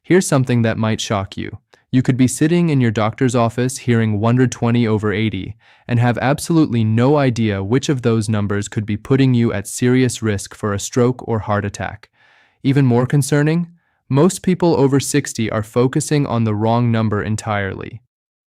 Here's something that might shock you. You could be sitting in your doctor's office hearing 120/80 and have absolutely no idea which of those numbers could be putting you at serious risk for a stroke or heart attack. Even more concerning, most people over 60 are focusing on the wrong number entirely.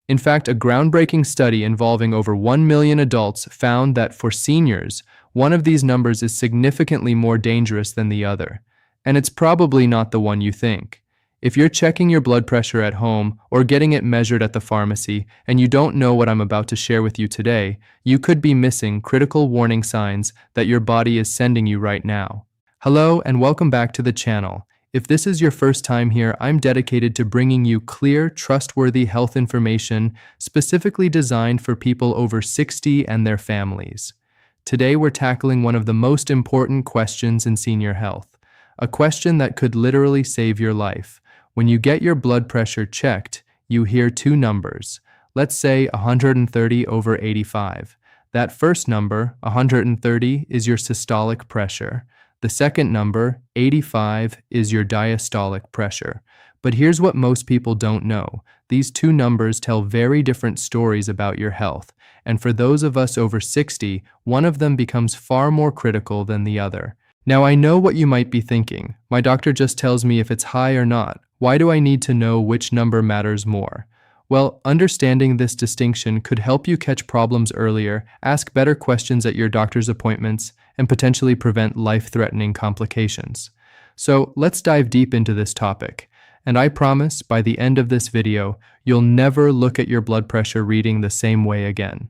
In fact, a groundbreaking study involving over 1 million adults found that for seniors, one of these numbers is significantly more dangerous than the other. And it's probably not the one you think. If you're checking your blood pressure at home or getting it measured at the pharmacy and you don't know what I'm about to share with you today, you could be missing critical warning signs that your body is sending you right now. Hello and welcome back to the channel. If this is your first time here, I'm dedicated to bringing you clear, trustworthy health information specifically designed for people over 60 and their families. Today we're tackling one of the most important questions in senior health, a question that could literally save your life. When you get your blood pressure checked, you hear two numbers. Let's say 130/85. That first number, 130, is your systolic pressure. The second number, 85, is your diastolic pressure. But here's what most people don't know. These two numbers tell very different stories about your health. And for those of us over 60, one of them becomes far more critical than the other. Now, I know what you might be thinking. My doctor just tells me if it's high or not. Why do I need to know which number matters more? Well, understanding this distinction could help you catch problems earlier, ask better questions at your doctor's appointments, and potentially prevent life-threatening complications. So let's dive deep into this topic. And I promise, by the end of this video, you'll never look at your blood pressure reading the same way again.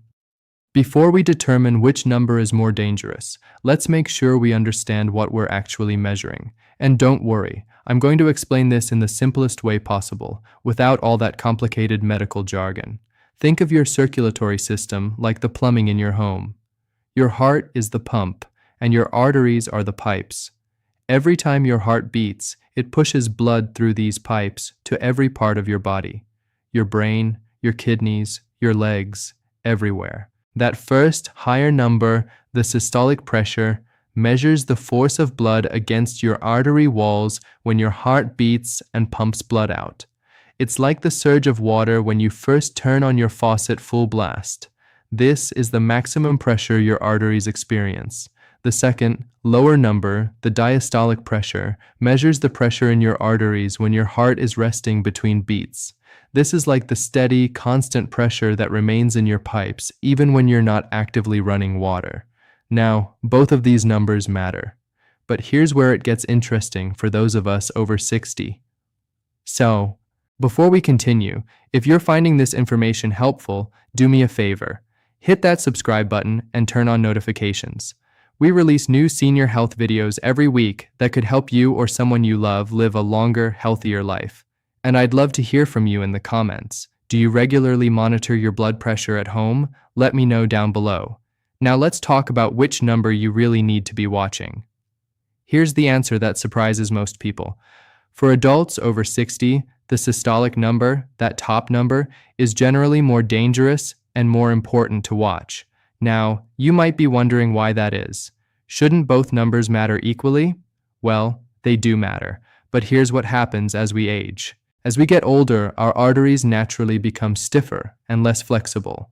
Before we determine which number is more dangerous, let's make sure we understand what we're actually measuring. And don't worry, I'm going to explain this in the simplest way possible, without all that complicated medical jargon. Think of your circulatory system like the plumbing in your home. Your heart is the pump, and your arteries are the pipes. Every time your heart beats, it pushes blood through these pipes to every part of your body. Your brain, your kidneys, your legs, everywhere. That first, higher number, the systolic pressure, measures the force of blood against your artery walls when your heart beats and pumps blood out. It's like the surge of water when you first turn on your faucet full blast. This is the maximum pressure your arteries experience. The second, lower number, the diastolic pressure, measures the pressure in your arteries when your heart is resting between beats. This is like the steady, constant pressure that remains in your pipes, even when you're not actively running water. Now, both of these numbers matter. But here's where it gets interesting for those of us over 60. So, before we continue, if you're finding this information helpful, do me a favor. Hit that subscribe button and turn on notifications. We release new senior health videos every week that could help you or someone you love live a longer, healthier life. And I'd love to hear from you in the comments. Do you regularly monitor your blood pressure at home? Let me know down below. Now let's talk about which number you really need to be watching. Here's the answer that surprises most people. For adults over 60, the systolic number, that top number, is generally more dangerous and more important to watch. Now, you might be wondering why that is. Shouldn't both numbers matter equally? Well, they do matter, but here's what happens as we age. As we get older, our arteries naturally become stiffer and less flexible.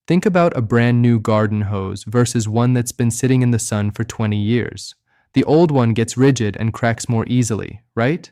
Think about a brand new garden hose versus one that's been sitting in the sun for 20 years. The old one gets rigid and cracks more easily, right?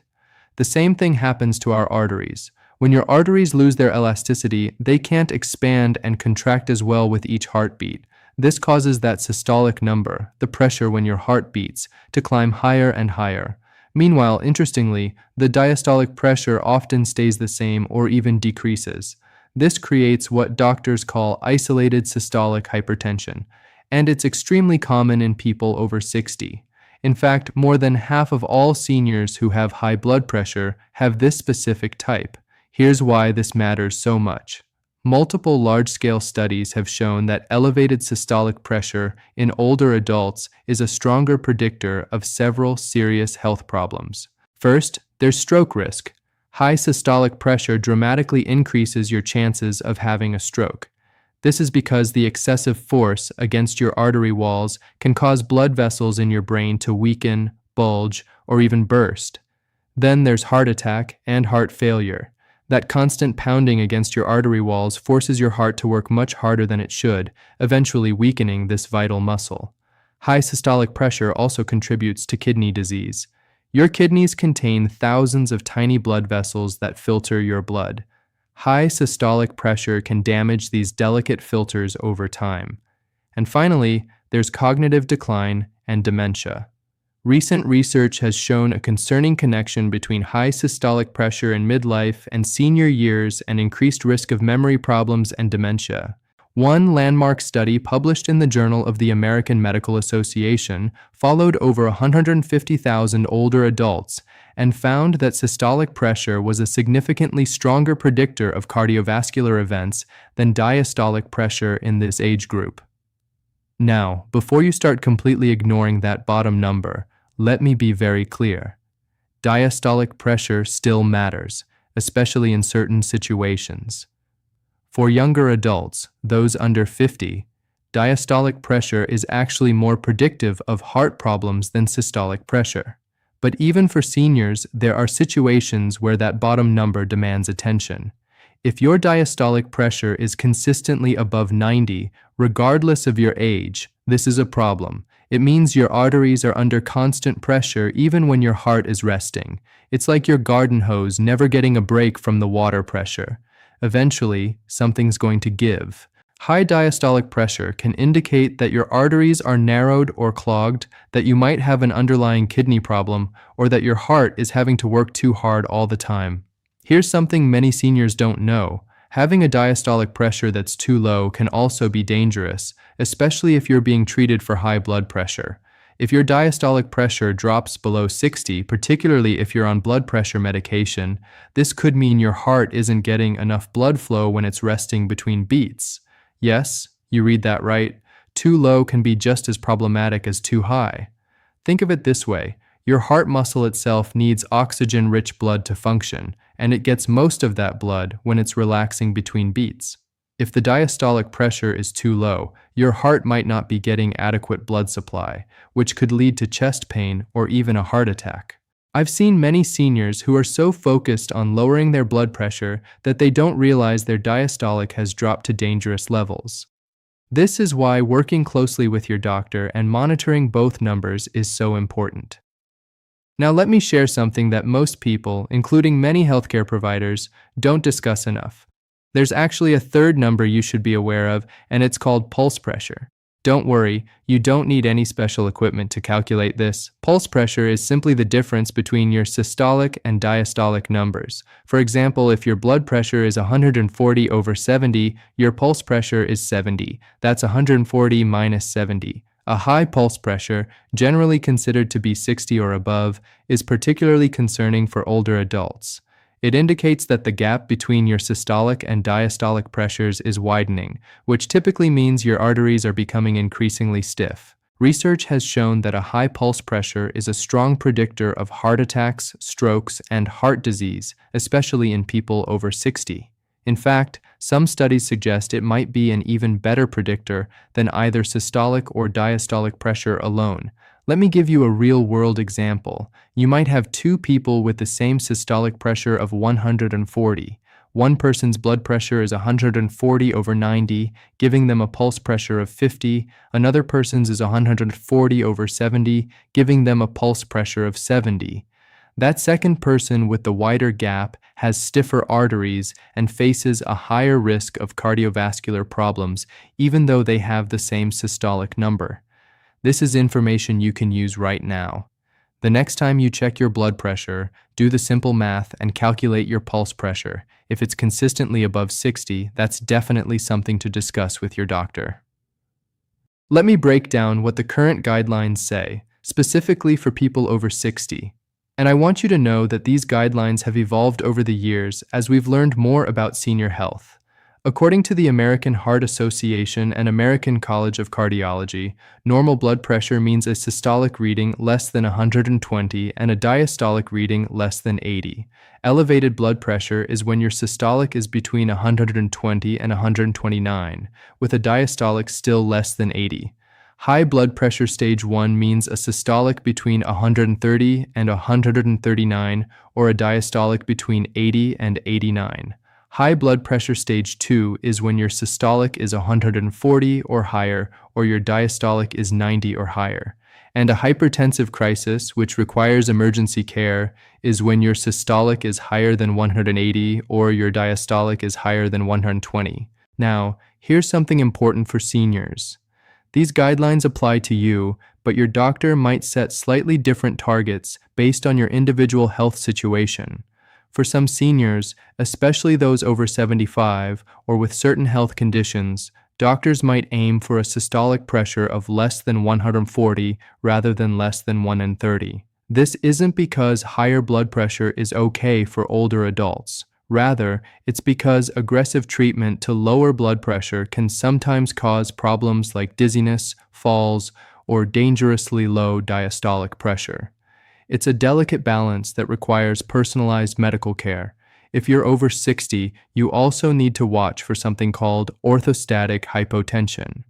The same thing happens to our arteries. When your arteries lose their elasticity, they can't expand and contract as well with each heartbeat. This causes that systolic number, the pressure when your heart beats, to climb higher and higher. Meanwhile, interestingly, the diastolic pressure often stays the same or even decreases. This creates what doctors call isolated systolic hypertension, and it's extremely common in people over 60. In fact, more than half of all seniors who have high blood pressure have this specific type. Here's why this matters so much. Multiple large-scale studies have shown that elevated systolic pressure in older adults is a stronger predictor of several serious health problems. First, there's stroke risk. High systolic pressure dramatically increases your chances of having a stroke. This is because the excessive force against your artery walls can cause blood vessels in your brain to weaken, bulge, or even burst. Then there's heart attack and heart failure. That constant pounding against your artery walls forces your heart to work much harder than it should, eventually weakening this vital muscle. High systolic pressure also contributes to kidney disease. Your kidneys contain thousands of tiny blood vessels that filter your blood. High systolic pressure can damage these delicate filters over time. And finally, there's cognitive decline and dementia. Recent research has shown a concerning connection between high systolic pressure in midlife and senior years and increased risk of memory problems and dementia. One landmark study published in the Journal of the American Medical Association followed over 150,000 older adults and found that systolic pressure was a significantly stronger predictor of cardiovascular events than diastolic pressure in this age group. Now, before you start completely ignoring that bottom number, let me be very clear. Diastolic pressure still matters, especially in certain situations. For younger adults, those under 50, diastolic pressure is actually more predictive of heart problems than systolic pressure. But even for seniors, there are situations where that bottom number demands attention. If your diastolic pressure is consistently above 90, regardless of your age, this is a problem. It means your arteries are under constant pressure even when your heart is resting. It's like your garden hose never getting a break from the water pressure. Eventually, something's going to give. High diastolic pressure can indicate that your arteries are narrowed or clogged, that you might have an underlying kidney problem, or that your heart is having to work too hard all the time. Here's something many seniors don't know. Having a diastolic pressure that's too low can also be dangerous, especially if you're being treated for high blood pressure. If your diastolic pressure drops below 60, particularly if you're on blood pressure medication, this could mean your heart isn't getting enough blood flow when it's resting between beats. Yes, you read that right. Too low can be just as problematic as too high. Think of it this way. Your heart muscle itself needs oxygen-rich blood to function, and it gets most of that blood when it's relaxing between beats. If the diastolic pressure is too low, your heart might not be getting adequate blood supply, which could lead to chest pain or even a heart attack. I've seen many seniors who are so focused on lowering their blood pressure that they don't realize their diastolic has dropped to dangerous levels. This is why working closely with your doctor and monitoring both numbers is so important. Now let me share something that most people, including many healthcare providers, don't discuss enough. There's actually a third number you should be aware of, and it's called pulse pressure. Don't worry, you don't need any special equipment to calculate this. Pulse pressure is simply the difference between your systolic and diastolic numbers. For example, if your blood pressure is 140/70, your pulse pressure is 70. That's 140 minus 70. A high pulse pressure, generally considered to be 60 or above, is particularly concerning for older adults. It indicates that the gap between your systolic and diastolic pressures is widening, which typically means your arteries are becoming increasingly stiff. Research has shown that a high pulse pressure is a strong predictor of heart attacks, strokes, and heart disease, especially in people over 60. In fact, some studies suggest it might be an even better predictor than either systolic or diastolic pressure alone. Let me give you a real-world example. You might have two people with the same systolic pressure of 140. One person's blood pressure is 140/90, giving them a pulse pressure of 50. Another person's is 140/70, giving them a pulse pressure of 70. That second person with the wider gap has stiffer arteries and faces a higher risk of cardiovascular problems, even though they have the same systolic number. This is information you can use right now. The next time you check your blood pressure, do the simple math and calculate your pulse pressure. If it's consistently above 60, that's definitely something to discuss with your doctor. Let me break down what the current guidelines say, specifically for people over 60. And I want you to know that these guidelines have evolved over the years as we've learned more about senior health. According to the American Heart Association and American College of Cardiology, normal blood pressure means a systolic reading less than 120 and a diastolic reading less than 80. Elevated blood pressure is when your systolic is between 120 and 129, with a diastolic still less than 80. High blood pressure stage 1 means a systolic between 130 and 139 or a diastolic between 80 and 89. High blood pressure stage 2 is when your systolic is 140 or higher or your diastolic is 90 or higher. And a hypertensive crisis, which requires emergency care, is when your systolic is higher than 180 or your diastolic is higher than 120. Now, here's something important for seniors. These guidelines apply to you, but your doctor might set slightly different targets based on your individual health situation. For some seniors, especially those over 75 or with certain health conditions, doctors might aim for a systolic pressure of less than 140 rather than less than 130. This isn't because higher blood pressure is okay for older adults. Rather, it's because aggressive treatment to lower blood pressure can sometimes cause problems like dizziness, falls, or dangerously low diastolic pressure. It's a delicate balance that requires personalized medical care. If you're over 60, you also need to watch for something called orthostatic hypotension.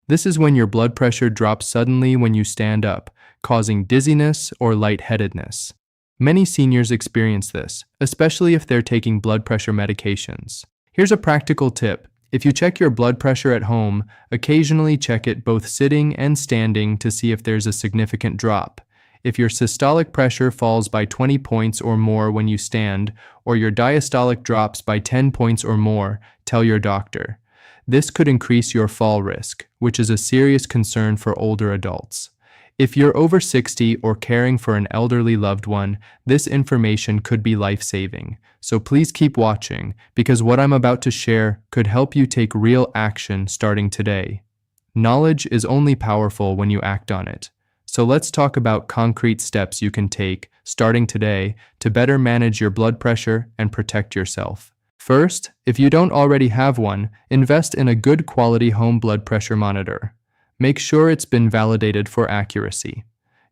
This is when your blood pressure drops suddenly when you stand up, causing dizziness or lightheadedness. Many seniors experience this, especially if they're taking blood pressure medications. Here's a practical tip. If you check your blood pressure at home, occasionally check it both sitting and standing to see if there's a significant drop. If your systolic pressure falls by 20 points or more when you stand, or your diastolic drops by 10 points or more, tell your doctor. This could increase your fall risk, which is a serious concern for older adults. If you're over 60 or caring for an elderly loved one, this information could be life-saving. So please keep watching, because what I'm about to share could help you take real action starting today. Knowledge is only powerful when you act on it. So let's talk about concrete steps you can take, starting today, to better manage your blood pressure and protect yourself. First, if you don't already have one, invest in a good quality home blood pressure monitor. Make sure it's been validated for accuracy.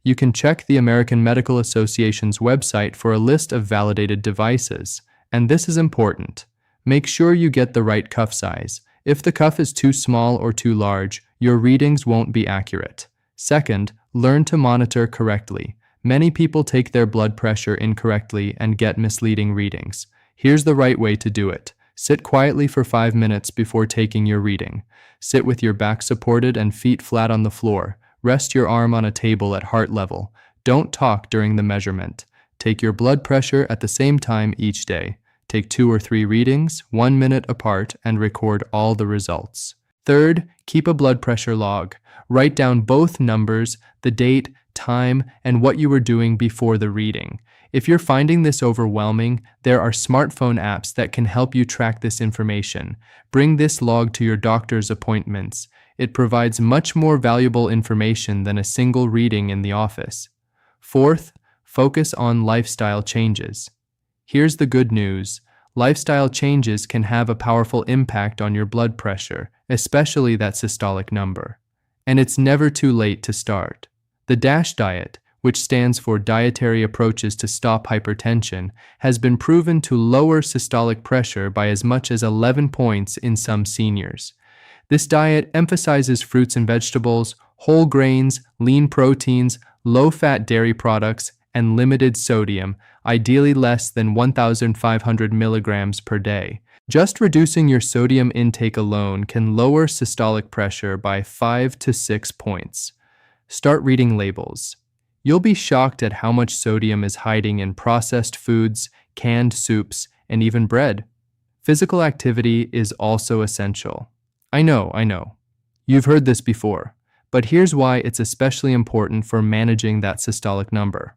You can check the American Medical Association's website for a list of validated devices. And this is important. Make sure you get the right cuff size. If the cuff is too small or too large, your readings won't be accurate. Second, learn to monitor correctly. Many people take their blood pressure incorrectly and get misleading readings. Here's the right way to do it. Sit quietly for 5 minutes before taking your reading. Sit with your back supported and feet flat on the floor. Rest your arm on a table at heart level. Don't talk during the measurement. Take your blood pressure at the same time each day. Take 2 or 3 readings, 1 minute apart, and record all the results. Third, keep a blood pressure log. Write down both numbers, the date, time, and what you were doing before the reading. If you're finding this overwhelming, there are smartphone apps that can help you track this information. Bring this log to your doctor's appointments. It provides much more valuable information than a single reading in the office. Fourth, focus on lifestyle changes. Here's the good news. Lifestyle changes can have a powerful impact on your blood pressure, especially that systolic number. And it's never too late to start. The DASH diet, which stands for Dietary Approaches to Stop Hypertension, has been proven to lower systolic pressure by as much as 11 points in some seniors. This diet emphasizes fruits and vegetables, whole grains, lean proteins, low-fat dairy products, and limited sodium, ideally less than 1,500 milligrams per day. Just reducing your sodium intake alone can lower systolic pressure by 5 to 6 points. Start reading labels. You'll be shocked at how much sodium is hiding in processed foods, canned soups, and even bread. Physical activity is also essential. I know. You've heard this before, but here's why it's especially important for managing that systolic number.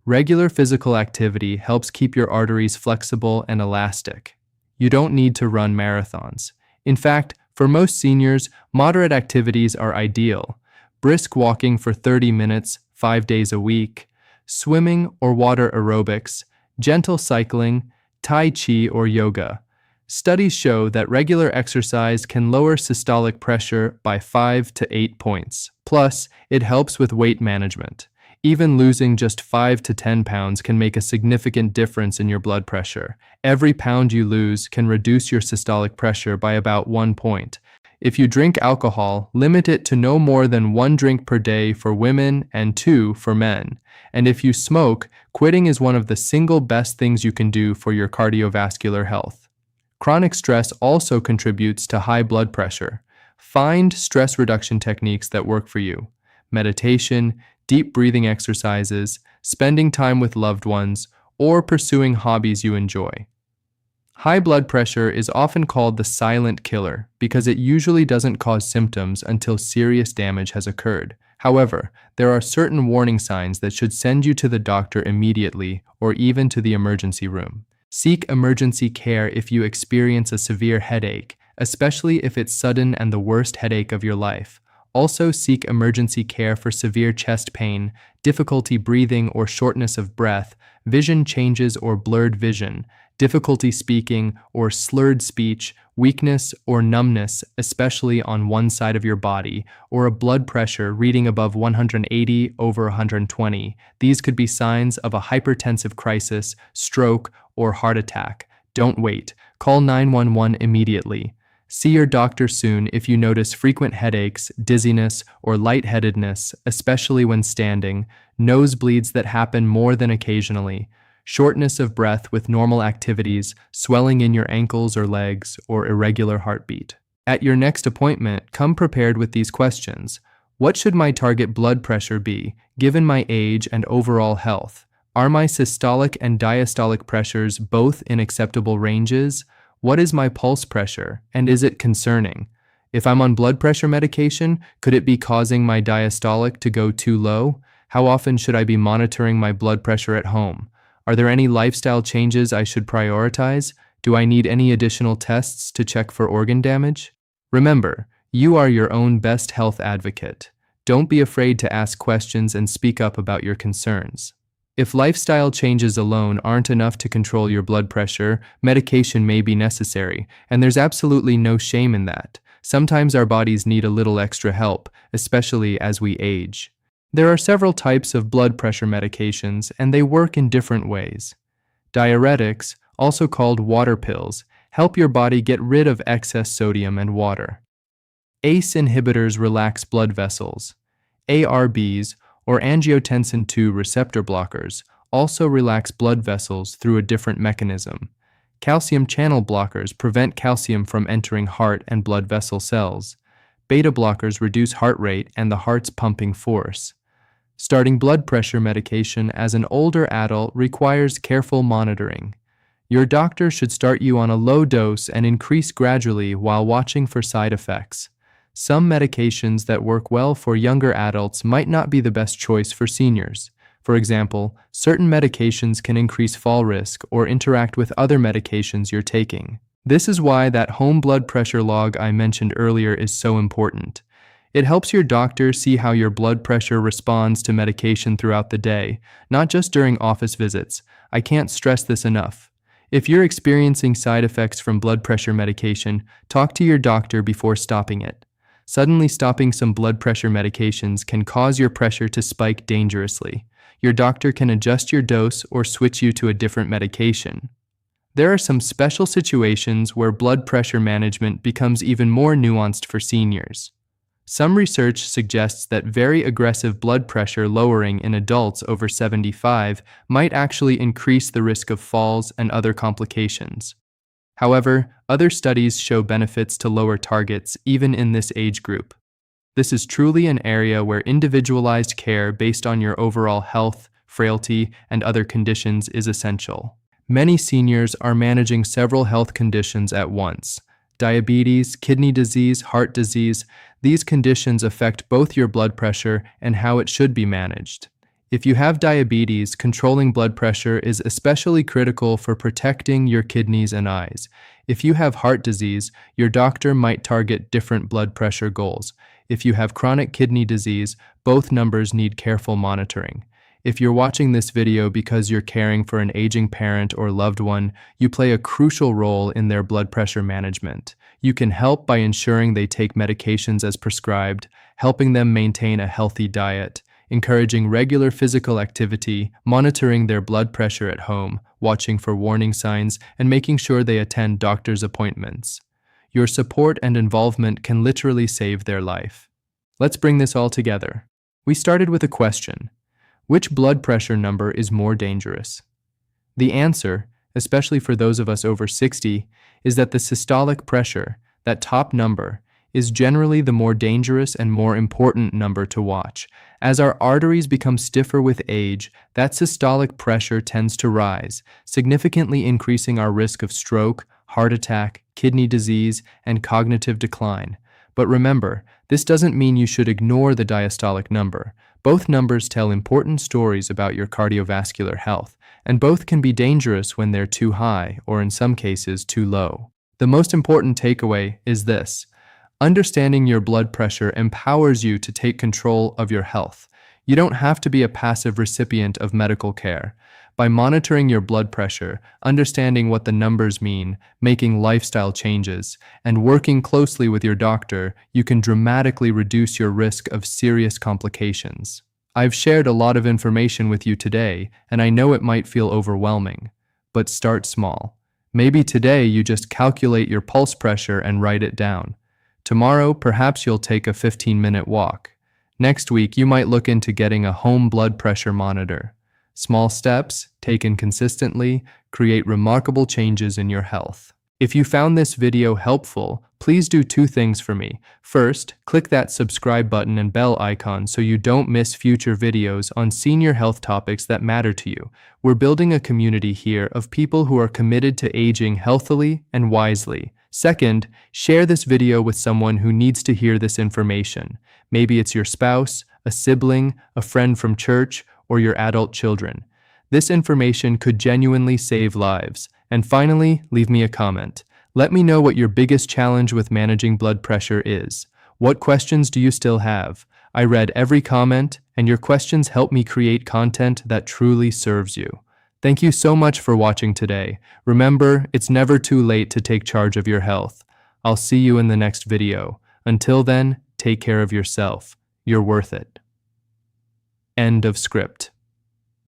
Regular physical activity helps keep your arteries flexible and elastic. You don't need to run marathons. In fact, for most seniors, moderate activities are ideal. Brisk walking for 30 minutes, 5 days a week, swimming or water aerobics, gentle cycling, tai chi or yoga. Studies show that regular exercise can lower systolic pressure by 5 to 8 points. Plus, it helps with weight management. Even losing just 5 to 10 pounds can make a significant difference in your blood pressure. Every pound you lose can reduce your systolic pressure by about 1 point. If you drink alcohol, limit it to no more than 1 drink per day for women and 2 for men. And if you smoke, quitting is one of the single best things you can do for your cardiovascular health. Chronic stress also contributes to high blood pressure. Find stress reduction techniques that work for you. Meditation, deep breathing exercises, spending time with loved ones, or pursuing hobbies you enjoy. High blood pressure is often called the silent killer because it usually doesn't cause symptoms until serious damage has occurred. However, there are certain warning signs that should send you to the doctor immediately or even to the emergency room. Seek emergency care if you experience a severe headache, especially if it's sudden and the worst headache of your life. Also, seek emergency care for severe chest pain, difficulty breathing or shortness of breath, vision changes or blurred vision, difficulty speaking or slurred speech, weakness or numbness, especially on one side of your body, or a blood pressure reading above 180/120. These could be signs of a hypertensive crisis, stroke, or heart attack. Don't wait. Call 911 immediately. See your doctor soon if you notice frequent headaches, dizziness, or lightheadedness, especially when standing, nosebleeds that happen more than occasionally, shortness of breath with normal activities, swelling in your ankles or legs, or irregular heartbeat. At your next appointment, come prepared with these questions. What should my target blood pressure be, given my age and overall health? Are my systolic and diastolic pressures both in acceptable ranges? What is my pulse pressure, and is it concerning? If I'm on blood pressure medication, could it be causing my diastolic to go too low? How often should I be monitoring my blood pressure at home? Are there any lifestyle changes I should prioritize? Do I need any additional tests to check for organ damage? Remember, you are your own best health advocate. Don't be afraid to ask questions and speak up about your concerns. If lifestyle changes alone aren't enough to control your blood pressure, medication may be necessary, and there's absolutely no shame in that. Sometimes our bodies need a little extra help, especially as we age. There are several types of blood pressure medications, and they work in different ways. Diuretics, also called water pills, help your body get rid of excess sodium and water. ACE inhibitors relax blood vessels. ARBs, or angiotensin II receptor blockers, also relax blood vessels through a different mechanism. Calcium channel blockers prevent calcium from entering heart and blood vessel cells. Beta blockers reduce heart rate and the heart's pumping force. Starting blood pressure medication as an older adult requires careful monitoring. Your doctor should start you on a low dose and increase gradually while watching for side effects. Some medications that work well for younger adults might not be the best choice for seniors. For example, certain medications can increase fall risk or interact with other medications you're taking. This is why that home blood pressure log I mentioned earlier is so important. It helps your doctor see how your blood pressure responds to medication throughout the day, not just during office visits. I can't stress this enough. If you're experiencing side effects from blood pressure medication, talk to your doctor before stopping it. Suddenly stopping some blood pressure medications can cause your pressure to spike dangerously. Your doctor can adjust your dose or switch you to a different medication. There are some special situations where blood pressure management becomes even more nuanced for seniors. Some research suggests that very aggressive blood pressure lowering in adults over 75 might actually increase the risk of falls and other complications. However, other studies show benefits to lower targets even in this age group. This is truly an area where individualized care based on your overall health, frailty, and other conditions is essential. Many seniors are managing several health conditions at once. Diabetes, kidney disease, heart disease, these conditions affect both your blood pressure and how it should be managed. If you have diabetes, controlling blood pressure is especially critical for protecting your kidneys and eyes. If you have heart disease, your doctor might target different blood pressure goals. If you have chronic kidney disease, both numbers need careful monitoring. If you're watching this video because you're caring for an aging parent or loved one, you play a crucial role in their blood pressure management. You can help by ensuring they take medications as prescribed, helping them maintain a healthy diet, encouraging regular physical activity, monitoring their blood pressure at home, watching for warning signs, and making sure they attend doctor's appointments. Your support and involvement can literally save their life. Let's bring this all together. We started with a question. Which blood pressure number is more dangerous? The answer, especially for those of us over 60, is that the systolic pressure, that top number, is generally the more dangerous and more important number to watch. As our arteries become stiffer with age, that systolic pressure tends to rise, significantly increasing our risk of stroke, heart attack, kidney disease, and cognitive decline. But remember, this doesn't mean you should ignore the diastolic number. Both numbers tell important stories about your cardiovascular health, and both can be dangerous when they're too high or in some cases too low. The most important takeaway is this. Understanding your blood pressure empowers you to take control of your health. You don't have to be a passive recipient of medical care. By monitoring your blood pressure, understanding what the numbers mean, making lifestyle changes, and working closely with your doctor, you can dramatically reduce your risk of serious complications. I've shared a lot of information with you today, and I know it might feel overwhelming. But start small. Maybe today you just calculate your pulse pressure and write it down. Tomorrow, perhaps you'll take a 15-minute walk. Next week, you might look into getting a home blood pressure monitor. Small steps, taken consistently, create remarkable changes in your health. If you found this video helpful, please do two things for me. First, click that subscribe button and bell icon so you don't miss future videos on senior health topics that matter to you. We're building a community here of people who are committed to aging healthily and wisely. Second, share this video with someone who needs to hear this information. Maybe it's your spouse, a sibling, a friend from church, or your adult children. This information could genuinely save lives. And finally, leave me a comment. Let me know what your biggest challenge with managing blood pressure is. What questions do you still have? I read every comment, and your questions help me create content that truly serves you. Thank you so much for watching today. Remember, it's never too late to take charge of your health. I'll see you in the next video. Until then, take care of yourself. You're worth it. End of script.